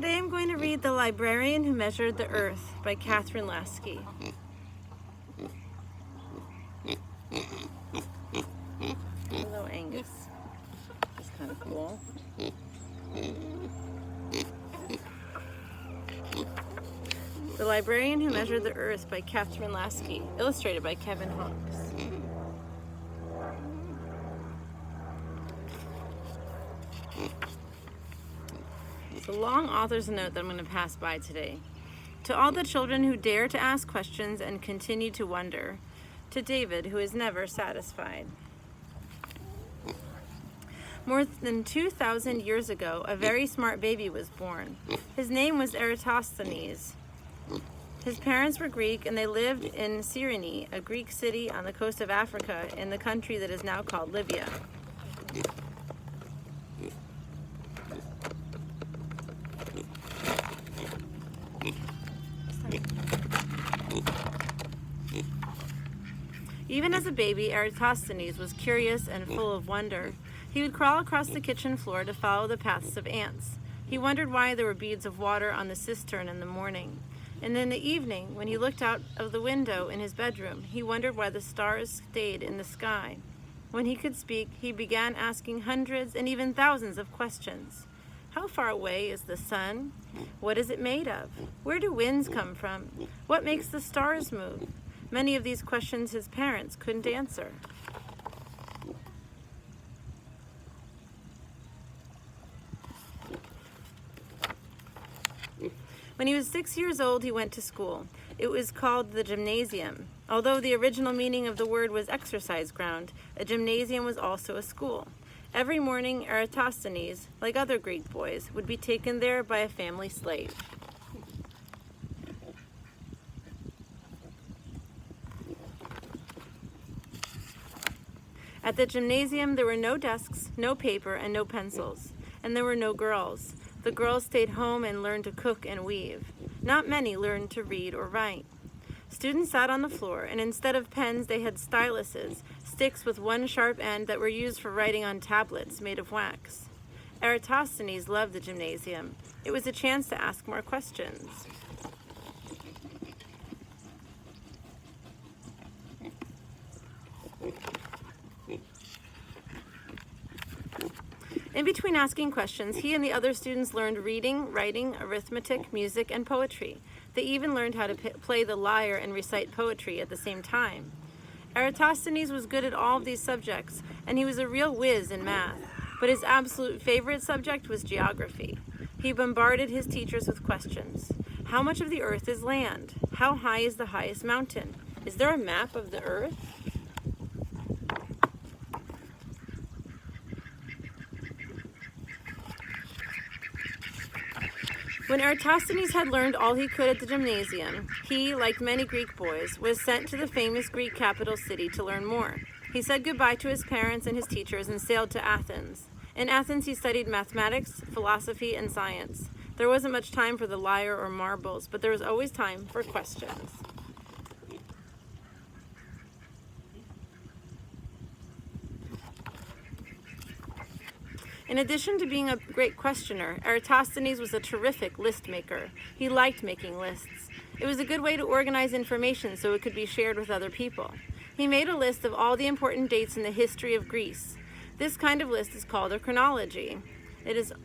Today I'm going to read The Librarian Who Measured the Earth by Kathryn Lasky. Hello, Angus. That's kind of cool. The Librarian Who Measured the Earth by Kathryn Lasky, illustrated by Kevin Hawks. It's a long author's note that I'm going to pass by today. To all the children who dare to ask questions and continue to wonder. To David, who is never satisfied. More than 2,000 years ago, a very smart baby was born. His name was Eratosthenes. His parents were Greek, and they lived in Cyrene, a Greek city on the coast of Africa in the country that is now called Libya. Even as a baby, Eratosthenes was curious and full of wonder. He would crawl across the kitchen floor to follow the paths of ants. He wondered why there were beads of water on the cistern in the morning. And in the evening, when he looked out of the window in his bedroom, he wondered why the stars stayed in the sky. When he could speak, he began asking hundreds and even thousands of questions. How far away is the sun? What is it made of? Where do winds come from? What makes the stars move? Many of these questions his parents couldn't answer. When he was 6 years old, he went to school. It was called the gymnasium. Although the original meaning of the word was exercise ground, a gymnasium was also a school. Every morning, Eratosthenes, like other Greek boys, would be taken there by a family slave. At the gymnasium, there were no desks, no paper, and no pencils. And there were no girls. The girls stayed home and learned to cook and weave. Not many learned to read or write. Students sat on the floor, and instead of pens, they had styluses, sticks with one sharp end that were used for writing on tablets made of wax. Eratosthenes loved the gymnasium. It was a chance to ask more questions. In between asking questions, he and the other students learned reading, writing, arithmetic, music, and poetry. They even learned how to play the lyre and recite poetry at the same time. Eratosthenes was good at all of these subjects, and he was a real whiz in math. But his absolute favorite subject was geography. He bombarded his teachers with questions. How much of the earth is land? How high is the highest mountain? Is there a map of the earth? When Eratosthenes had learned all he could at the gymnasium, he, like many Greek boys, was sent to the famous Greek capital city to learn more. He said goodbye to his parents and his teachers and sailed to Athens. In Athens, he studied mathematics, philosophy, and science. There wasn't much time for the lyre or marbles, but there was always time for questions. In addition to being a great questioner, Eratosthenes was a terrific list maker. He liked making lists. It was a good way to organize information so it could be shared with other people. He made a list of all the important dates in the history of Greece. This kind of list is called a chronology.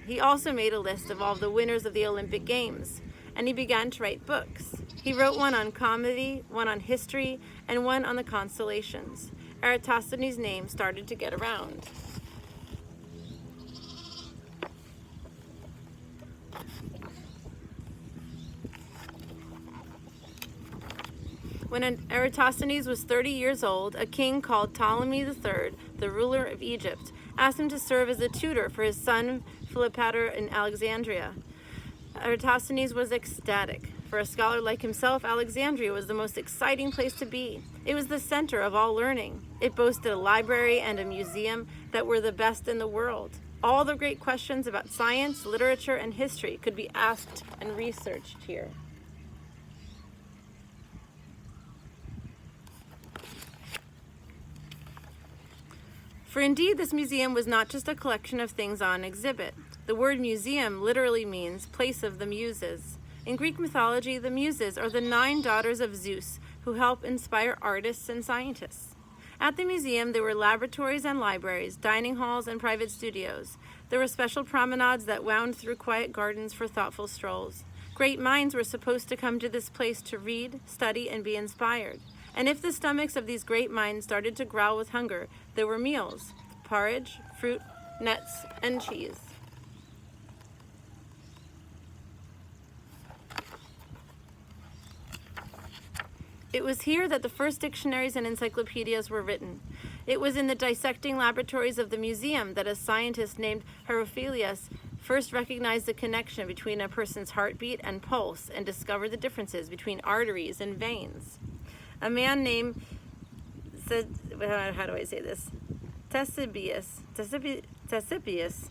He also made a list of all the winners of the Olympic Games, and he began to write books. He wrote one on comedy, one on history, and one on the constellations. Eratosthenes' name started to get around. When Eratosthenes was 30 years old, a king called Ptolemy III, the ruler of Egypt, asked him to serve as a tutor for his son Philopator in Alexandria. Eratosthenes was ecstatic. For a scholar like himself, Alexandria was the most exciting place to be. It was the center of all learning. It boasted a library and a museum that were the best in the world. All the great questions about science, literature, and history could be asked and researched here. For indeed, this museum was not just a collection of things on exhibit. The word museum literally means place of the muses. In Greek mythology, the muses are the 9 daughters of Zeus who help inspire artists and scientists. At the museum, there were laboratories and libraries, dining halls and private studios. There were special promenades that wound through quiet gardens for thoughtful strolls. Great minds were supposed to come to this place to read, study, and be inspired. And if the stomachs of these great minds started to growl with hunger, there were meals: porridge, fruit, nuts, and cheese. It was here that the first dictionaries and encyclopedias were written. It was in the dissecting laboratories of the museum that a scientist named Herophilius first recognized the connection between a person's heartbeat and pulse and discovered the differences between arteries and veins. A man named, how do I say this? Ctesibius, it's Ctesibius,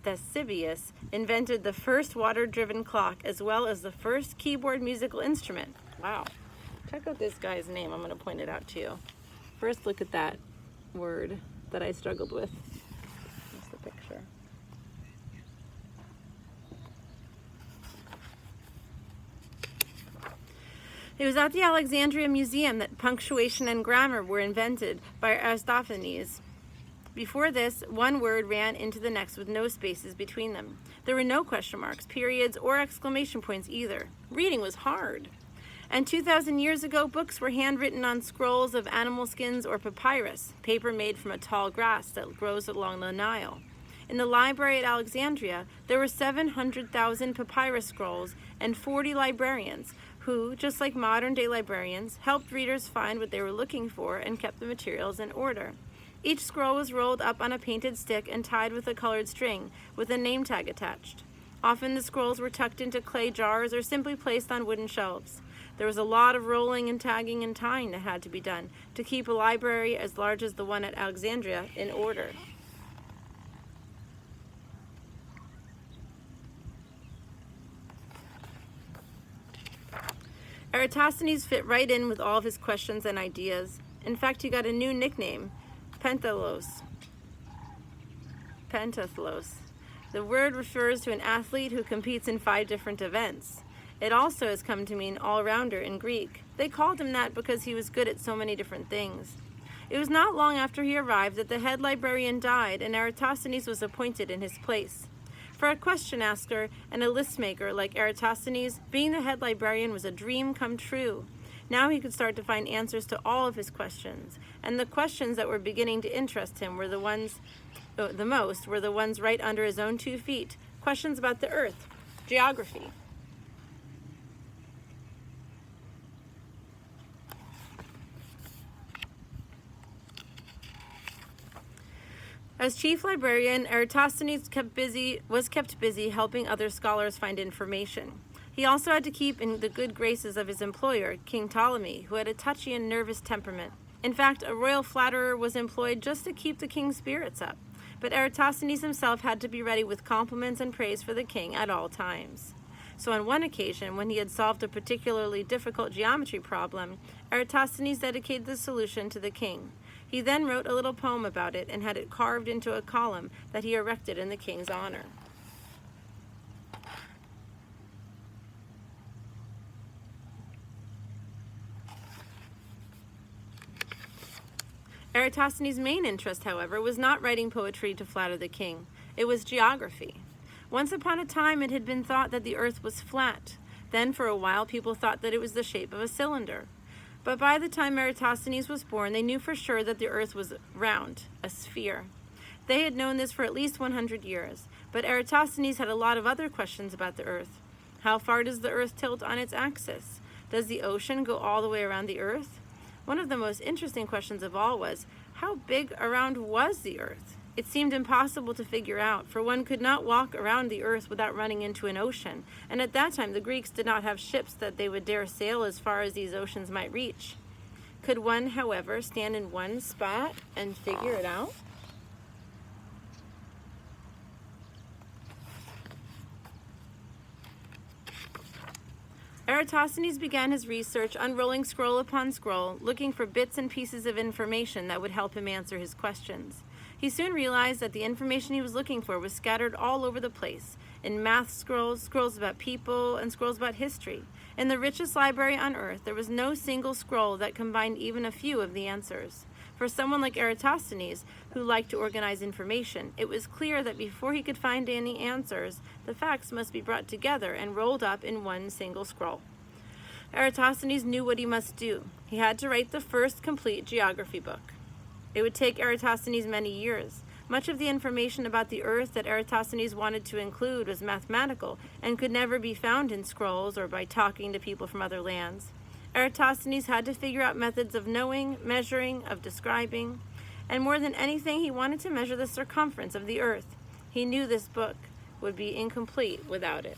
Ctesibius invented the first water-driven clock as well as the first keyboard musical instrument. Wow. Check out this guy's name. I'm going to point it out to you. First, look at that word that I struggled with. Here's the picture. It was at the Alexandria Museum that punctuation and grammar were invented by Aristophanes. Before this, one word ran into the next with no spaces between them. There were no question marks, periods, or exclamation points either. Reading was hard. And 2,000 years ago, books were handwritten on scrolls of animal skins or papyrus, paper made from a tall grass that grows along the Nile. In the library at Alexandria, there were 700,000 papyrus scrolls and 40 librarians who, just like modern-day librarians, helped readers find what they were looking for and kept the materials in order. Each scroll was rolled up on a painted stick and tied with a colored string, with a name tag attached. Often the scrolls were tucked into clay jars or simply placed on wooden shelves. There was a lot of rolling and tagging and tying that had to be done to keep a library as large as the one at Alexandria in order. Eratosthenes fit right in with all of his questions and ideas. In fact, he got a new nickname, Pentathlos. The word refers to an athlete who competes in 5 different events. It also has come to mean all-rounder in Greek. They called him that because he was good at so many different things. It was not long after he arrived that the head librarian died and Eratosthenes was appointed in his place. For a question asker and a list maker like Eratosthenes, being the head librarian was a dream come true. Now he could start to find answers to all of his questions, and the questions that were beginning to interest him were the ones right under his own 2 feet, questions about the earth, geography. As chief librarian, Eratosthenes was kept busy helping other scholars find information. He also had to keep in the good graces of his employer, King Ptolemy, who had a touchy and nervous temperament. In fact, a royal flatterer was employed just to keep the king's spirits up. But Eratosthenes himself had to be ready with compliments and praise for the king at all times. So on one occasion, when he had solved a particularly difficult geometry problem, Eratosthenes dedicated the solution to the king. He then wrote a little poem about it and had it carved into a column that he erected in the king's honor. Eratosthenes' main interest, however, was not writing poetry to flatter the king. It was geography. Once upon a time, it had been thought that the earth was flat. Then, for a while, people thought that it was the shape of a cylinder. But by the time Eratosthenes was born, they knew for sure that the earth was round, a sphere. They had known this for at least 100 years, but Eratosthenes had a lot of other questions about the earth. How far does the earth tilt on its axis? Does the ocean go all the way around the earth? One of the most interesting questions of all was, how big around was the earth? It seemed impossible to figure out, for one could not walk around the earth without running into an ocean, and at that time the Greeks did not have ships that they would dare sail as far as these oceans might reach. Could one, however, stand in one spot and figure it out? Eratosthenes began his research, unrolling scroll upon scroll, looking for bits and pieces of information that would help him answer his questions. He soon realized that the information he was looking for was scattered all over the place, in math scrolls, scrolls about people, and scrolls about history. In the richest library on earth, there was no single scroll that combined even a few of the answers. For someone like Eratosthenes, who liked to organize information, it was clear that before he could find any answers, the facts must be brought together and rolled up in one single scroll. Eratosthenes knew what he must do. He had to write the first complete geography book. It would take Eratosthenes many years. Much of the information about the earth that Eratosthenes wanted to include was mathematical and could never be found in scrolls or by talking to people from other lands. Eratosthenes had to figure out methods of knowing, measuring, of describing, and more than anything, he wanted to measure the circumference of the earth. He knew this book would be incomplete without it.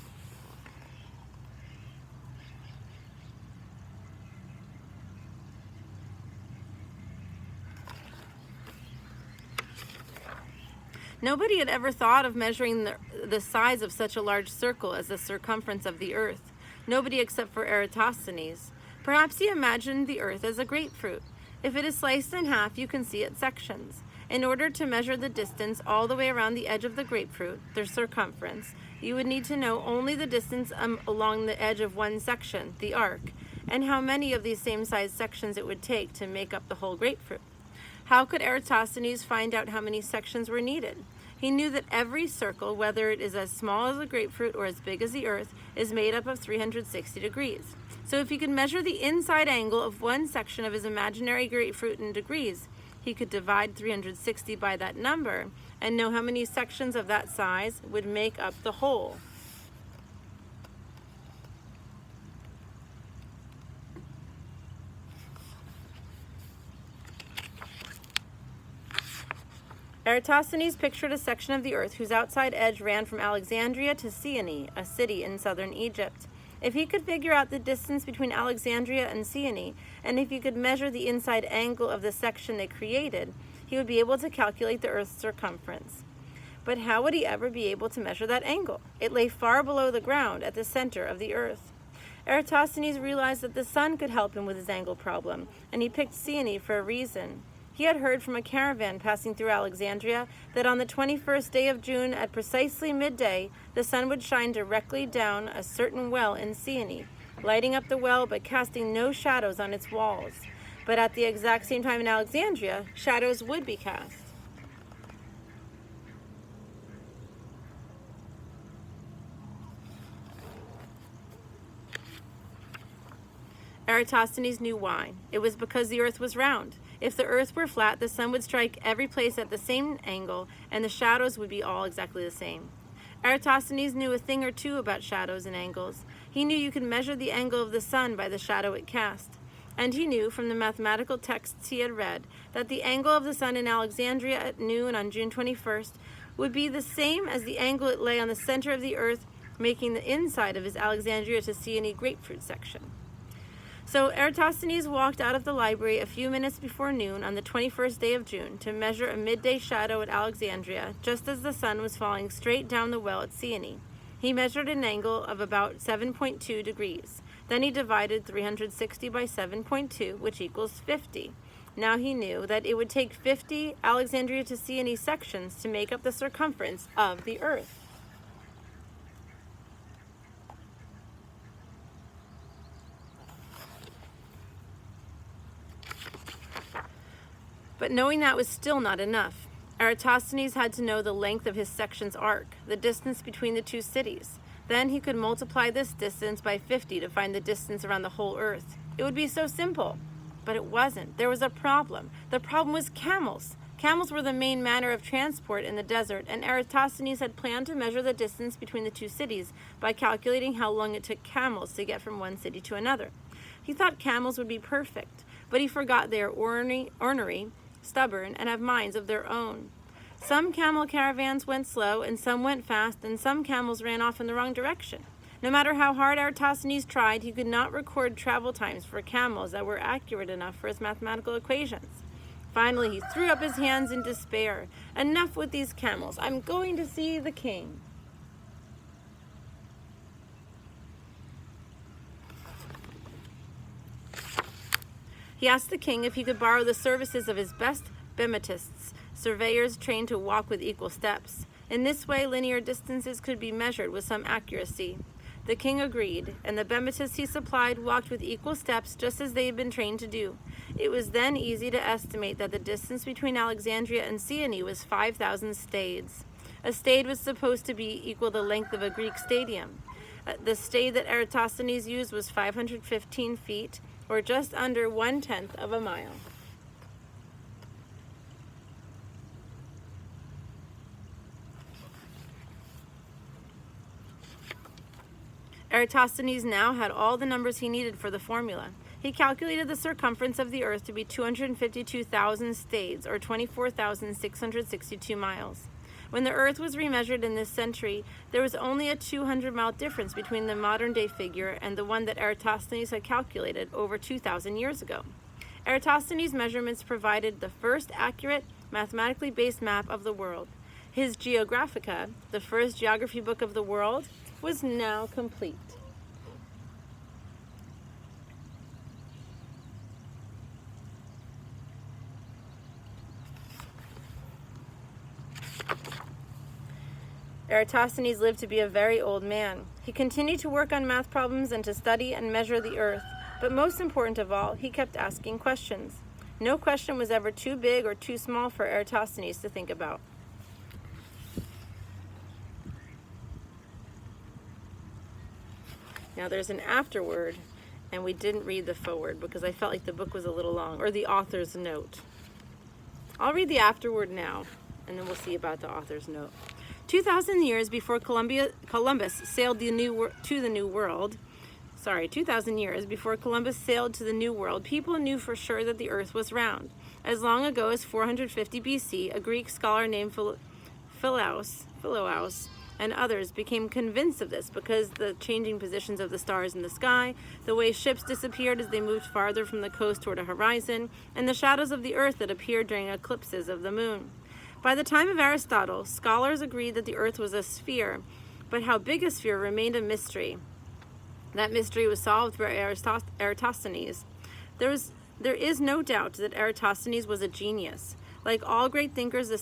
Nobody had ever thought of measuring the size of such a large circle as the circumference of the earth. Nobody except for Eratosthenes. Perhaps he imagined the earth as a grapefruit. If it is sliced in half, you can see its sections. In order to measure the distance all the way around the edge of the grapefruit, their circumference, you would need to know only the distance along the edge of one section, the arc, and how many of these same-sized sections it would take to make up the whole grapefruit. How could Eratosthenes find out how many sections were needed? He knew that every circle, whether it is as small as a grapefruit or as big as the earth, is made up of 360 degrees. So if he could measure the inside angle of one section of his imaginary grapefruit in degrees, he could divide 360 by that number and know how many sections of that size would make up the whole. Eratosthenes pictured a section of the earth whose outside edge ran from Alexandria to Syene, a city in southern Egypt. If he could figure out the distance between Alexandria and Syene, and if he could measure the inside angle of the section they created, he would be able to calculate the earth's circumference. But how would he ever be able to measure that angle? It lay far below the ground at the center of the earth. Eratosthenes realized that the sun could help him with his angle problem, and he picked Syene for a reason. He had heard from a caravan passing through Alexandria that on the 21st day of June at precisely midday, the sun would shine directly down a certain well in Syene, lighting up the well but casting no shadows on its walls. But at the exact same time in Alexandria, shadows would be cast. Eratosthenes knew why. It was because the earth was round. If the earth were flat, the sun would strike every place at the same angle, and the shadows would be all exactly the same. Eratosthenes knew a thing or two about shadows and angles. He knew you could measure the angle of the sun by the shadow it cast. And he knew from the mathematical texts he had read that the angle of the sun in Alexandria at noon on June 21st would be the same as the angle it lay on the center of the earth, making the inside of his Alexandria to Syene grapefruit section. So Eratosthenes walked out of the library a few minutes before noon on the 21st day of June to measure a midday shadow at Alexandria, just as the sun was falling straight down the well at Syene. He measured an angle of about 7.2 degrees. Then he divided 360 by 7.2, which equals 50. Now he knew that it would take 50 Alexandria to Syene sections to make up the circumference of the earth. But knowing that was still not enough. Eratosthenes had to know the length of his section's arc, the distance between the two cities. Then he could multiply this distance by 50 to find the distance around the whole earth. It would be so simple. But it wasn't. There was a problem. The problem was camels. Camels were the main manner of transport in the desert, and Eratosthenes had planned to measure the distance between the two cities by calculating how long it took camels to get from one city to another. He thought camels would be perfect, but he forgot they are ornery, stubborn, and have minds of their own. Some camel caravans went slow, and some went fast, and some camels ran off in the wrong direction. No matter how hard Eratosthenes tried, he could not record travel times for camels that were accurate enough for his mathematical equations. Finally, he threw up his hands in despair. Enough with these camels. I'm going to see the king. He asked the king if he could borrow the services of his best bematists surveyors trained to walk with equal steps. In this way, linear distances could be measured with some accuracy. The king agreed, and the Bematists he supplied walked with equal steps just as they had been trained to do. It was then easy to estimate that the distance between Alexandria and Cyane was 5,000 stades. A stade was supposed to be equal the length of a Greek stadium. The stade that Eratosthenes used was 515 feet, or just under 1/10 of a mile. Eratosthenes now had all the numbers he needed for the formula. He calculated the circumference of the Earth to be 252,000 stades, or 24,662 miles. When the Earth was remeasured in this century, there was only a 200-mile difference between the modern-day figure and the one that Eratosthenes had calculated over 2,000 years ago. Eratosthenes' measurements provided the first accurate, mathematically based map of the world. His Geographica, the first geography book of the world, was now complete. Eratosthenes lived to be a very old man. He continued to work on math problems and to study and measure the earth, but most important of all, he kept asking questions. No question was ever too big or too small for Eratosthenes to think about. Now there's an afterword, and we didn't read the foreword because I felt like the book was a little long, or the author's note. I'll read the afterword now, and then we'll see about the author's note. 2,000 years before Columbus sailed to the New World, 2,000 years before Columbus sailed to the New World, people knew for sure that the earth was round. As long ago as 450 BC, a Greek scholar named Philolaus and others became convinced of this because the changing positions of the stars in the sky, the way ships disappeared as they moved farther from the coast toward a horizon, and the shadows of the earth that appeared during eclipses of the moon. By the time of Aristotle, scholars agreed that the earth was a sphere, but how big a sphere remained a mystery. That mystery was solved by Eratosthenes. There is no doubt that Eratosthenes was a genius. Like all great thinkers, the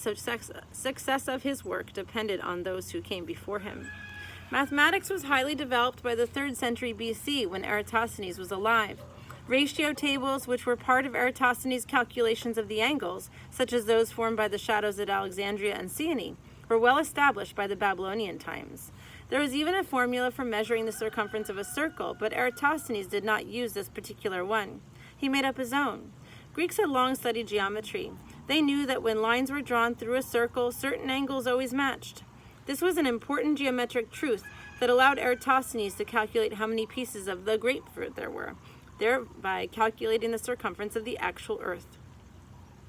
success of his work depended on those who came before him. Mathematics was highly developed by the 3rd century BC when Eratosthenes was alive. Ratio tables, which were part of Eratosthenes' calculations of the angles, such as those formed by the shadows at Alexandria and Cyane, were well established by the Babylonian times. There was even a formula for measuring the circumference of a circle, but Eratosthenes did not use this particular one. He made up his own. Greeks had long studied geometry. They knew that when lines were drawn through a circle, certain angles always matched. This was an important geometric truth that allowed Eratosthenes to calculate how many pieces of the grapefruit there were, thereby calculating the circumference of the actual earth.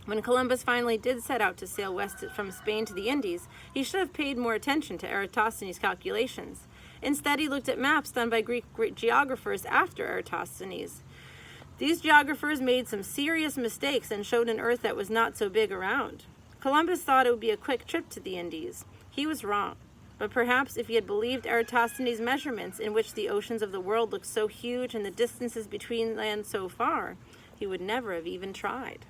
When Columbus finally did set out to sail west from Spain to the Indies, he should have paid more attention to Eratosthenes' calculations. Instead, he looked at maps done by Greek geographers after Eratosthenes. These geographers made some serious mistakes and showed an earth that was not so big around. Columbus thought it would be a quick trip to the Indies. He was wrong. But perhaps if he had believed Eratosthenes' measurements, in which the oceans of the world looked so huge and the distances between lands so far, he would never have even tried.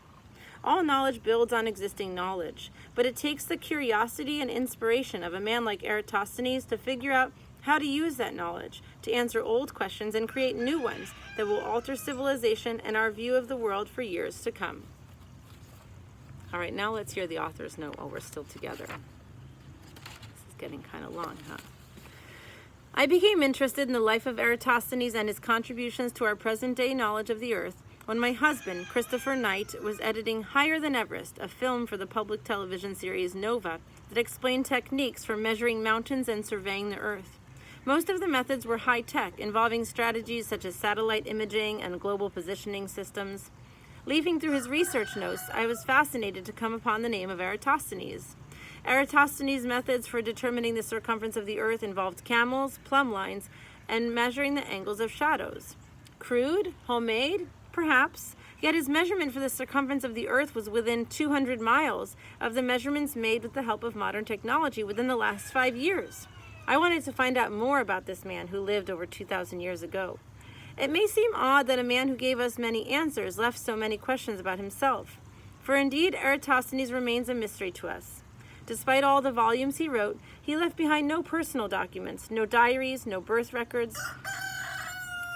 All knowledge builds on existing knowledge, but it takes the curiosity and inspiration of a man like Eratosthenes to figure out how to use that knowledge, to answer old questions and create new ones that will alter civilization and our view of the world for years to come. All right, now let's hear the author's note while we're still together. This is getting kind of long, huh? I became interested in the life of Eratosthenes and his contributions to our present-day knowledge of the earth when my husband, Christopher Knight, was editing Higher Than Everest, a film for the public television series Nova that explained techniques for measuring mountains and surveying the earth. Most of the methods were high-tech, involving strategies such as satellite imaging and global positioning systems. Leafing through his research notes, I was fascinated to come upon the name of Eratosthenes. Eratosthenes' methods for determining the circumference of the earth involved camels, plumb lines, and measuring the angles of shadows. Crude? Homemade? Perhaps. Yet his measurement for the circumference of the earth was within 200 miles of the measurements made with the help of modern technology within the last 5 years. I wanted to find out more about this man who lived over 2,000 years ago. It may seem odd that a man who gave us many answers left so many questions about himself. For indeed, Eratosthenes remains a mystery to us. Despite all the volumes he wrote, he left behind no personal documents, no diaries, no birth records.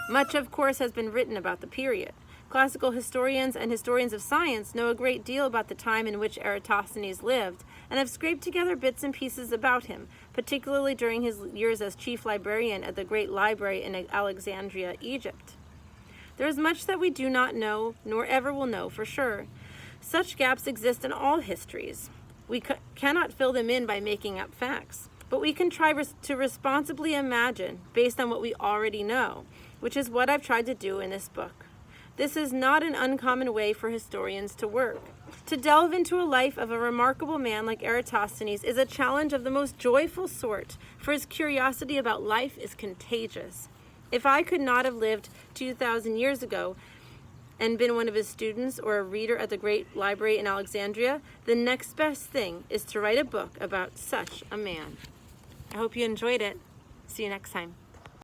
Much, of course, has been written about the period. Classical historians and historians of science know a great deal about the time in which Eratosthenes lived and have scraped together bits and pieces about him, particularly during his years as chief librarian at the great library in Alexandria, Egypt. There is much that we do not know, nor ever will know for sure. Such gaps exist in all histories. We cannot fill them in by making up facts, but we can try to responsibly imagine based on what we already know, which is what I've tried to do in this book. This is not an uncommon way for historians to work. To delve into a life of a remarkable man like Eratosthenes is a challenge of the most joyful sort, for his curiosity about life is contagious. If I could not have lived 2,000 years ago and been one of his students or a reader at the great library in Alexandria, the next best thing is to write a book about such a man. I hope you enjoyed it. See you next time.